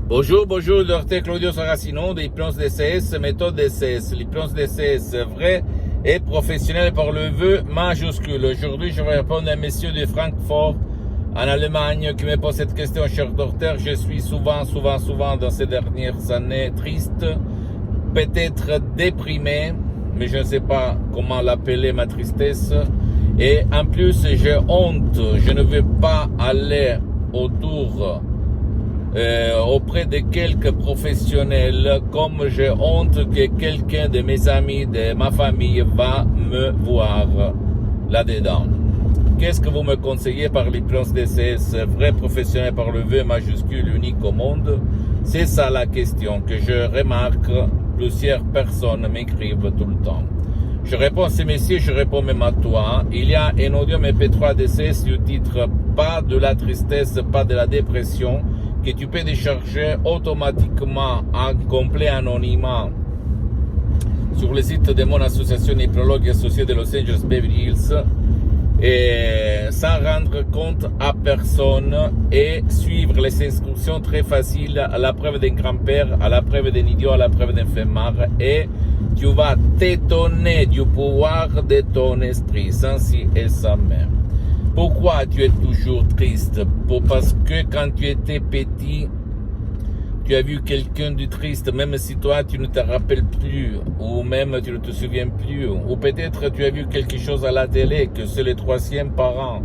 Bonjour, docteur Claudio Saracino de l'hypnose DCS, méthode DCS. L'hypnose DCS vrai et professionnel par le vœu majuscule. Aujourd'hui, je vais répondre à un monsieur de Francfort, en Allemagne, qui me pose cette question, cher docteur. Je suis souvent dans ces dernières années triste, peut-être déprimé, mais je ne sais pas comment l'appeler, ma tristesse. Et en plus, j'ai honte, je ne veux pas aller auprès de quelques professionnels, comme j'ai honte que quelqu'un de mes amis, de ma famille, va me voir là-dedans. Qu'est-ce que vous me conseillez par l'hypnose DCS, vrai professionnel par le vœu majuscule unique au monde? C'est ça la question que je remarque, plusieurs personnes m'écrivent tout le temps. Je réponds à ces messieurs, je réponds même à toi. Il y a un audio MP3 DCS du titre « Pas de la tristesse, pas de la dépression » que tu peux décharger automatiquement en complet anonymat sur le site de mon association hypnologue associée de Los Angeles Beverly Hills, et sans rendre compte à personne, et suivre les instructions très faciles à la preuve d'un grand-père, à la preuve d'un idiot, à la preuve d'un flemmard, et tu vas t'étonner du pouvoir de ton esprit, sans si et sans même. Pourquoi tu es toujours triste? Parce que quand tu étais petit, tu as vu quelqu'un de triste, même si toi tu ne te rappelles plus, ou même tu ne te souviens plus, ou peut-être tu as vu quelque chose à la télé, que c'est le troisième parent.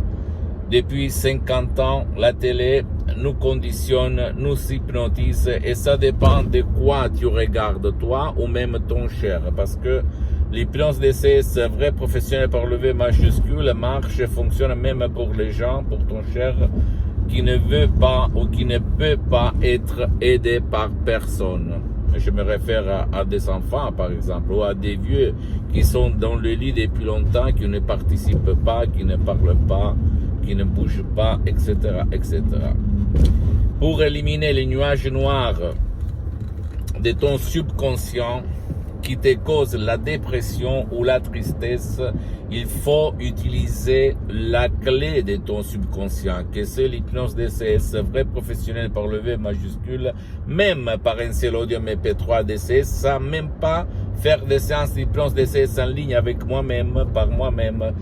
Depuis 50 ans, la télé nous conditionne, nous hypnotise, et ça dépend de quoi tu regardes, toi ou même ton cher, parce que l'hypnose DCS vrai professionnel par le V majuscule marche et fonctionne même pour les gens, pour ton cher, qui ne veut pas ou qui ne peut pas être aidé par personne. Je me réfère à des enfants, par exemple, ou à des vieux qui sont dans le lit depuis longtemps, qui ne participent pas, qui ne parlent pas, qui ne bougent pas, etc., etc. Pour éliminer les nuages noirs de ton subconscient qui te cause la dépression ou la tristesse, il faut utiliser la clé de ton subconscient, que c'est l'hypnose DCS, vrai professionnel par le V majuscule, même par un seul audio MP3 DCS, sans même pas faire des séances d'hypnose DCS en ligne avec moi-même, par moi-même,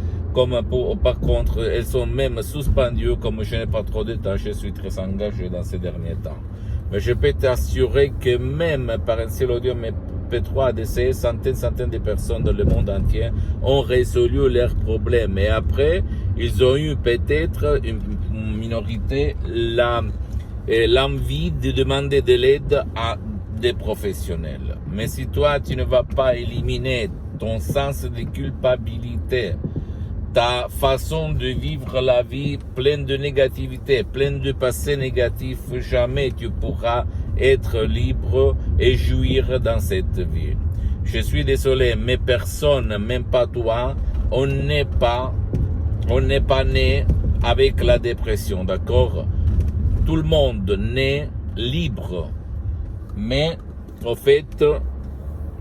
par contre, elles sont même suspendues, comme je n'ai pas trop de temps, je suis très engagé dans ces derniers temps. Mais je peux t'assurer que même par un seul audio MP3 DCS, centaines de personnes dans le monde entier ont résolu leurs problèmes. Et après, ils ont eu peut-être une minorité l'envie de demander de l'aide à des professionnels. Mais si toi, tu ne vas pas éliminer ton sens de culpabilité, ta façon de vivre la vie pleine de négativité, pleine de passé négatif, jamais tu pourras être libre et jouir dans cette vie. Je suis désolé, mais personne, même pas toi, on n'est pas né avec la dépression, d'accord? Tout le monde naît libre, mais au fait,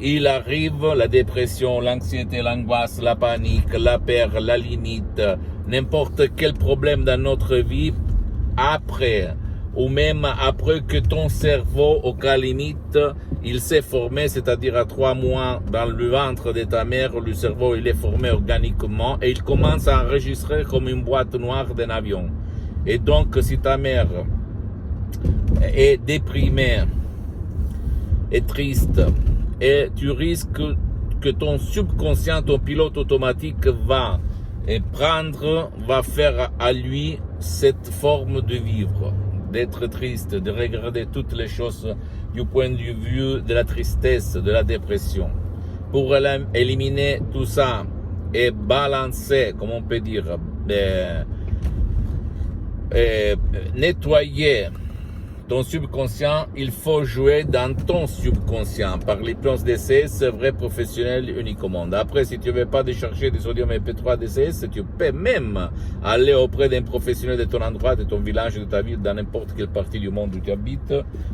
il arrive la dépression, l'anxiété, l'angoisse, la panique, la peur, la limite, n'importe quel problème dans notre vie après, ou même après que ton cerveau, au cas limite, il s'est formé, c'est-à-dire à 3 mois dans le ventre de ta mère, le cerveau il est formé organiquement et il commence à enregistrer comme une boîte noire d'un avion. Et donc, si ta mère est déprimée, est triste, et tu risques que ton subconscient, ton pilote automatique va faire à lui cette forme de vivre, d'être triste, de regarder toutes les choses du point de vue de la tristesse, de la dépression. Pour éliminer tout ça et balancer, comme on peut dire, nettoyer ton subconscient, il faut jouer dans ton subconscient par l'hypnose DCS, vrai professionnel unique au monde. Après, si tu ne veux pas décharger des audios MP3 DCS, tu peux même aller auprès d'un professionnel de ton endroit, de ton village, de ta ville, dans n'importe quelle partie du monde où tu habites.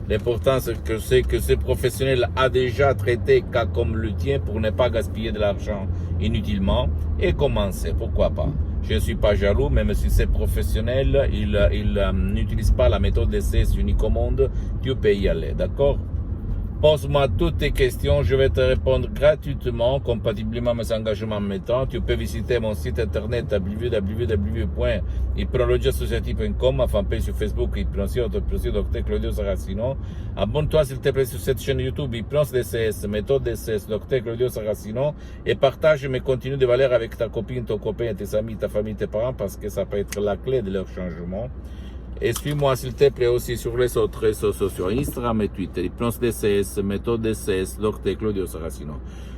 L'important, c'est que ce professionnel a déjà traité cas comme le tien pour ne pas gaspiller de l'argent inutilement et commencer, pourquoi pas. Je ne suis pas jaloux, même si c'est professionnel, il n'utilise pas la méthode DCS unique au monde, tu peux y aller, d'accord? Pose-moi toutes tes questions, je vais te répondre gratuitement, compatiblement à mes engagements mettants. Tu peux visiter mon site internet www.hypnologieassociative.com, ma fanpage sur Facebook, Hypnosie, Dr Claudio Saracino. Abonne-toi s'il te plaît sur cette chaîne YouTube, Hypnose DCS, méthode DCS, Dr Claudio Saracino, et partage mes contenus de valeur avec ta copine, ton copain, tes amis, ta famille, tes parents, parce que ça peut être la clé de leur changement. Et suis-moi s'il te plaît aussi sur les autres réseaux sociaux, Instagram et Twitter, Hypnose DCS, méthode DCS, Dr Claudio Saracino.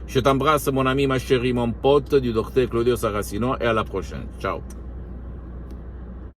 Je t'embrasse mon ami, ma chérie, mon pote du Dr Claudio Saracino et à la prochaine. Ciao.